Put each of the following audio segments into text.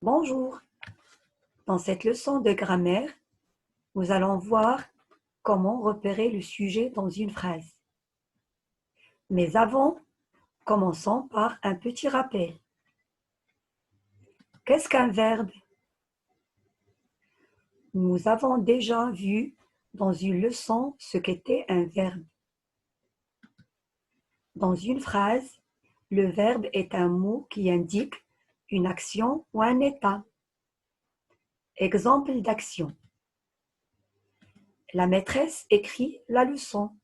Bonjour, dans cette leçon de grammaire, nous allons voir comment repérer le sujet dans une phrase. Mais avant, commençons par un petit rappel. Qu'est-ce qu'un verbe? Nous avons déjà vu dans une leçon ce qu'était un verbe. Dans une phrase, le verbe est un mot qui indique une action ou un état. Exemple d'action. La maîtresse écrit la leçon.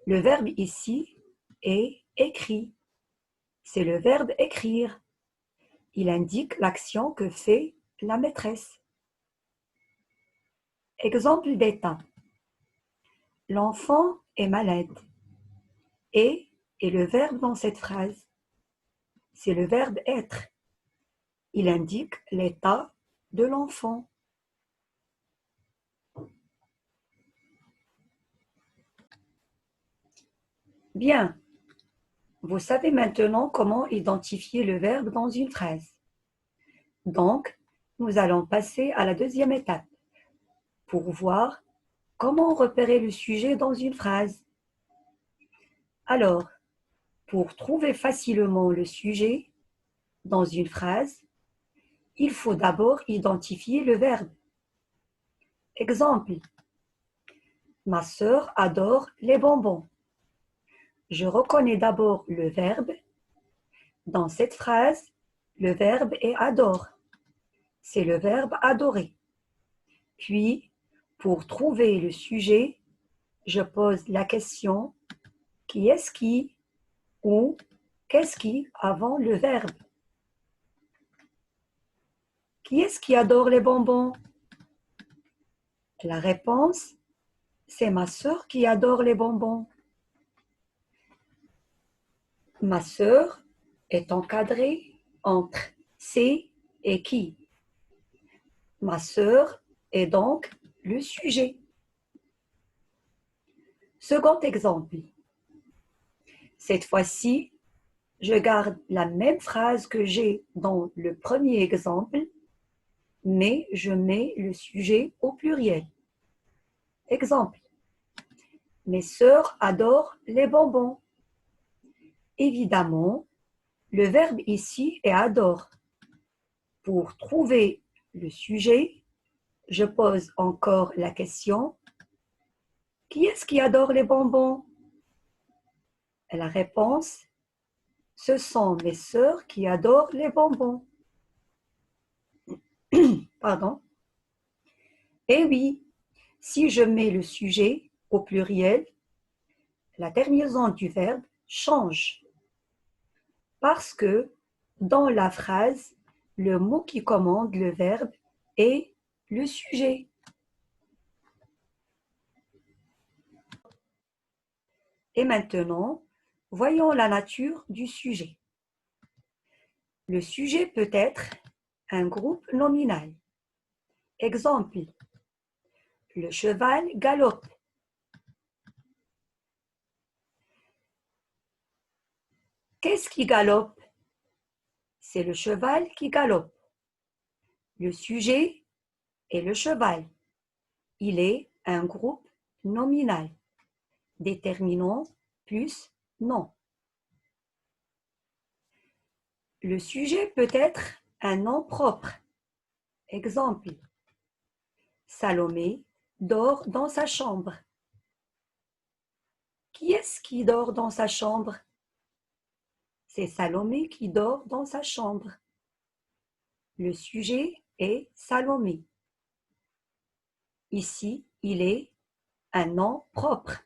Le verbe ici est écrit. C'est le verbe écrire. Il indique l'action que fait la maîtresse. Exemple d'état. L'enfant est malade. Et est le verbe dans cette phrase. C'est le verbe être. Il indique l'état de l'enfant. Bien. Vous savez maintenant comment identifier le verbe dans une phrase. Donc, nous allons passer à la deuxième étape pour voir comment repérer le sujet dans une phrase. Alors, pour trouver facilement le sujet dans une phrase, il faut d'abord identifier le verbe. Exemple, ma sœur adore les bonbons. Je reconnais d'abord le verbe. Dans cette phrase, le verbe est adore. C'est le verbe adorer. Puis, pour trouver le sujet, je pose la question qui est-ce qui ou qu'est-ce qui avant le verbe. Qui est-ce qui adore les bonbons? La réponse, c'est ma sœur qui adore les bonbons. Ma sœur est encadrée entre c'est et qui. Ma sœur est donc le sujet. Second exemple. Cette fois-ci, je garde la même phrase que j'ai dans le premier exemple, mais je mets le sujet au pluriel. Exemple. Mes sœurs adorent les bonbons. Évidemment, le verbe ici est adore. Pour trouver le sujet, je pose encore la question « Qui est-ce qui adore les bonbons ?» La réponse « Ce sont mes sœurs qui adorent les bonbons. » Pardon. Eh oui, si je mets le sujet au pluriel, la terminaison du verbe change. Parce que dans la phrase, le mot qui commande le verbe est le sujet. Et maintenant, voyons la nature du sujet. Le sujet peut être un groupe nominal. Exemple, le cheval galope. Qu'est-ce qui galope? C'est le cheval qui galope. Le sujet est le cheval. Il est un groupe nominal. Déterminant plus nom. Le sujet peut être un nom propre. Exemple, Salomé dort dans sa chambre. Qui est-ce qui dort dans sa chambre? C'est Salomé qui dort dans sa chambre. Le sujet est Salomé. Ici, il est un nom propre.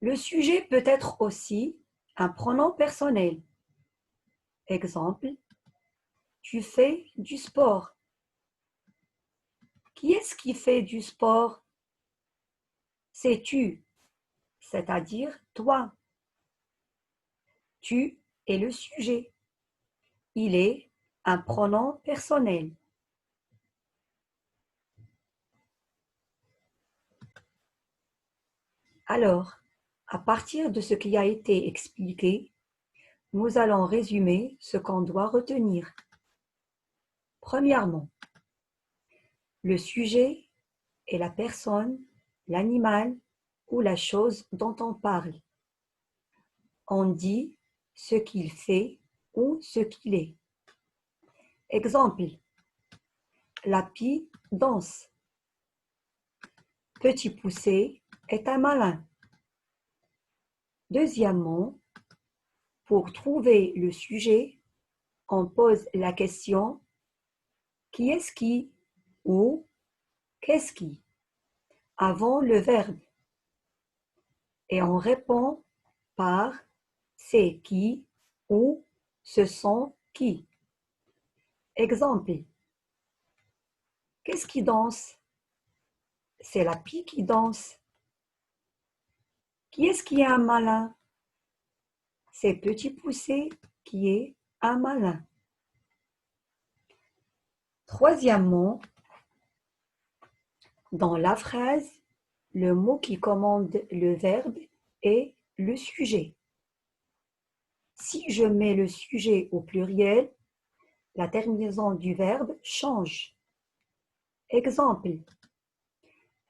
Le sujet peut être aussi un pronom personnel. Exemple, tu fais du sport. Qui est-ce qui fait du sport? C'est tu, c'est-à-dire toi. Tu est le sujet. Il est un pronom personnel. Alors, à partir de ce qui a été expliqué, nous allons résumer ce qu'on doit retenir. Premièrement, le sujet est la personne, l'animal ou la chose dont on parle. On dit ce qu'il fait ou ce qu'il est. Exemple, la pie danse. Petit poussé est un malin. Deuxièmement, pour trouver le sujet, on pose la question qui est-ce qui ou qu'est-ce qui avant le verbe et on répond par c'est qui ou ce sont qui. Exemple, qu'est-ce qui danse? C'est la pie qui danse. Qui est-ce qui est un malin? C'est Petit Poussé qui est un malin. Troisièmement, dans la phrase, le mot qui commande le verbe est le sujet. Si je mets le sujet au pluriel, la terminaison du verbe change. Exemple,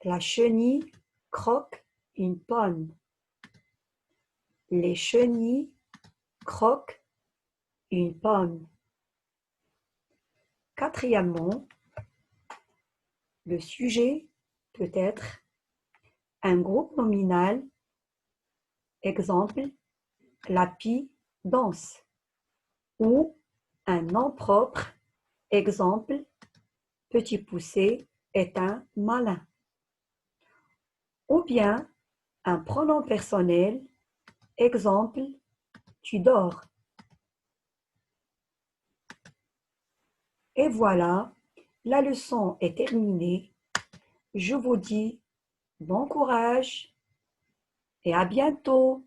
la chenille croque une pomme. Les chenilles croquent une pomme. Quatrièmement, le sujet peut être un groupe nominal. Exemple, la pie danse. Ou un nom propre. Exemple, Petit Poussé est un malin. Ou bien un pronom personnel. Exemple, tu dors. Et voilà, la leçon est terminée. Je vous dis bon courage et à bientôt.